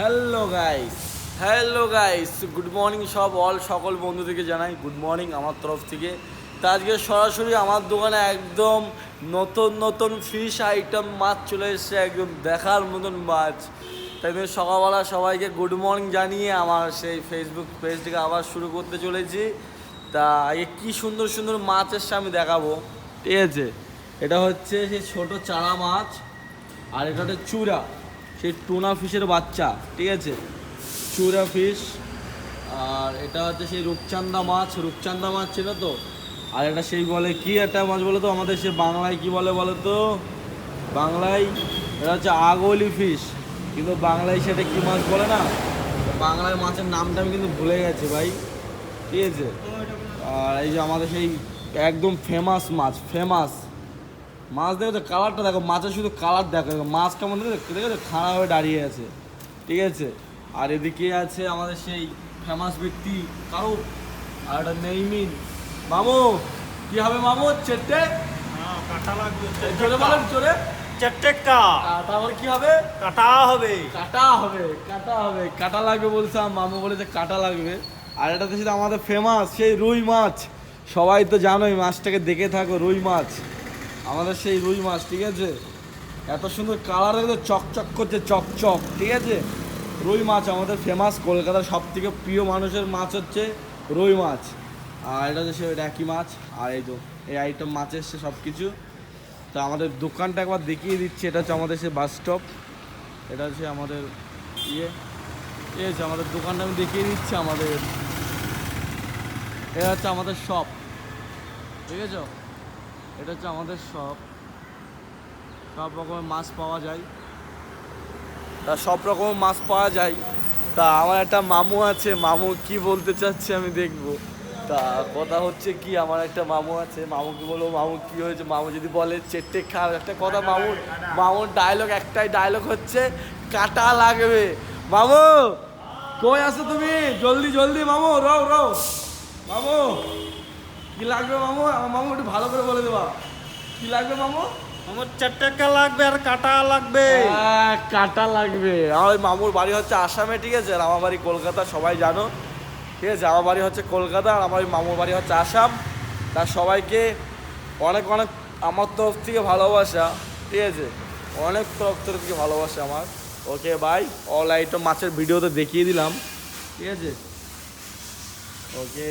Hello guys good morning সকল বন্ধুদেরকে জানাই গুড মর্নিং আমার তরফ থেকে। তা আজকে সরাসরি আমার দোকানে একদম নতুন ফিশ আইটেম মাছ চলে এসেছে, একদম দেখার মতন মাছ। তাই জন্য সকালবেলা সবাইকে গুড মর্নিং জানিয়ে আমার সেই ফেসবুক পেজটিকে আবার শুরু করতে চলেছি। তা আগে কী সুন্দর সুন্দর মাছ এসছে আমি দেখাবো, ঠিক আছে। এটা হচ্ছে সেই ছোটো চারা মাছ, আর এটা হচ্ছে চূড়া, সেই টুনা ফিশের বাচ্চা, ঠিক আছে, চূড়া ফিশ। আর এটা হচ্ছে সেই রূপচান্দা মাছ ছিল তো। আর এটা সেই বলে কি একটা মাছ বলো তো, আমাদের সে বাংলায় কি বলে বলো তো, বাংলায় এটা হচ্ছে আগলি ফিশ, কিন্তু বাংলায় সেটা কি মাছ বলে না, বাংলায় মাছের নামটা আমি কিন্তু ভুলে গেছি ভাই, ঠিক আছে। আর এই যে আমাদের সেই একদম ফেমাস মাছ দেখো তো, কালারটা দেখো, মাছের শুধু কালার দেখো, মাছ কেমন দেখো খাড়া হয়ে দাঁড়িয়ে আছে, ঠিক আছে। আর এদিকে আছে আমাদের সেই ফেমাস ব্যক্তি কারু, আর একটা নেইমিন মামু। কি হবে মামু? চেটে কাটা লাগবে, চলে বলেন চলে চেটেকা তারপরে কি হবে? কাটা হবে, কাটা লাগবে বলছে আমার মামু, বলেছে কাটা লাগবে। আর এটাতে শুধু আমাদের ফেমাস সেই রুই মাছ, সবাই তো জানোই, মাছটাকে দেখে থাকো, রুই মাছ, আমাদের সেই রুই মাছ, ঠিক আছে। এত সুন্দর কালার দেখো, চকচক করছে, চকচক, ঠিক আছে। রুই মাছ আমাদের ফেমাস, কলকাতার সব থেকে প্রিয় মানুষের মাছ হচ্ছে রুই মাছ। আর এটা হচ্ছে সেই একই মাছ। আর এই তো এই আইটেম মাছ এসছে সব কিছু। তো আমাদের দোকানটা একবার দেখিয়ে দিচ্ছি। এটা হচ্ছে আমাদের সেই বাস স্টপ, এটা হচ্ছে আমাদের ঠিক আছে, আমাদের দোকানটা আমি দেখিয়ে দিচ্ছি। এটা হচ্ছে আমাদের শপ, ঠিক আছে। এটা হচ্ছে আমাদের শপ, সব রকমের মাছ পাওয়া যায়। তা আমার একটা মামু আছে, মামু কি বলতে চাচ্ছে আমি দেখবো। তা কথা হচ্ছে কি, আমার একটা মামু আছে, মামুকে বলবো মামু কি হয়েছে। মামু যদি বলে চেটে খা, একটা কথা, মামুর একটাই ডায়লগ হচ্ছে কাটা লাগবে। মামু কই আছো তুমি? জলদি মামু, রও মামু, কি লাগবে মামু? আমার মামু একটু ভালো করে বলে দেবা, কি লাগবে মামু? আমার চেটেকা লাগবে আর কাটা লাগবে। কাটা লাগবে। আমার মামুর বাড়ি হচ্ছে আসামে, ঠিক আছে, আর আমার বাড়ি কলকাতা, সবাই জানো, ঠিক আছে। আমার বাড়ি হচ্ছে কলকাতা আর আমার মামুর বাড়ি হচ্ছে আসাম। তার সবাইকে অনেক আমার তরফ থেকে ভালোবাসা, ঠিক আছে, অনেক তরফ থেকে ভালোবাসা আমার। Okay bye. অল আইটেম মাছের ভিডিওতে দেখিয়ে দিলাম, ঠিক আছে। ওকে।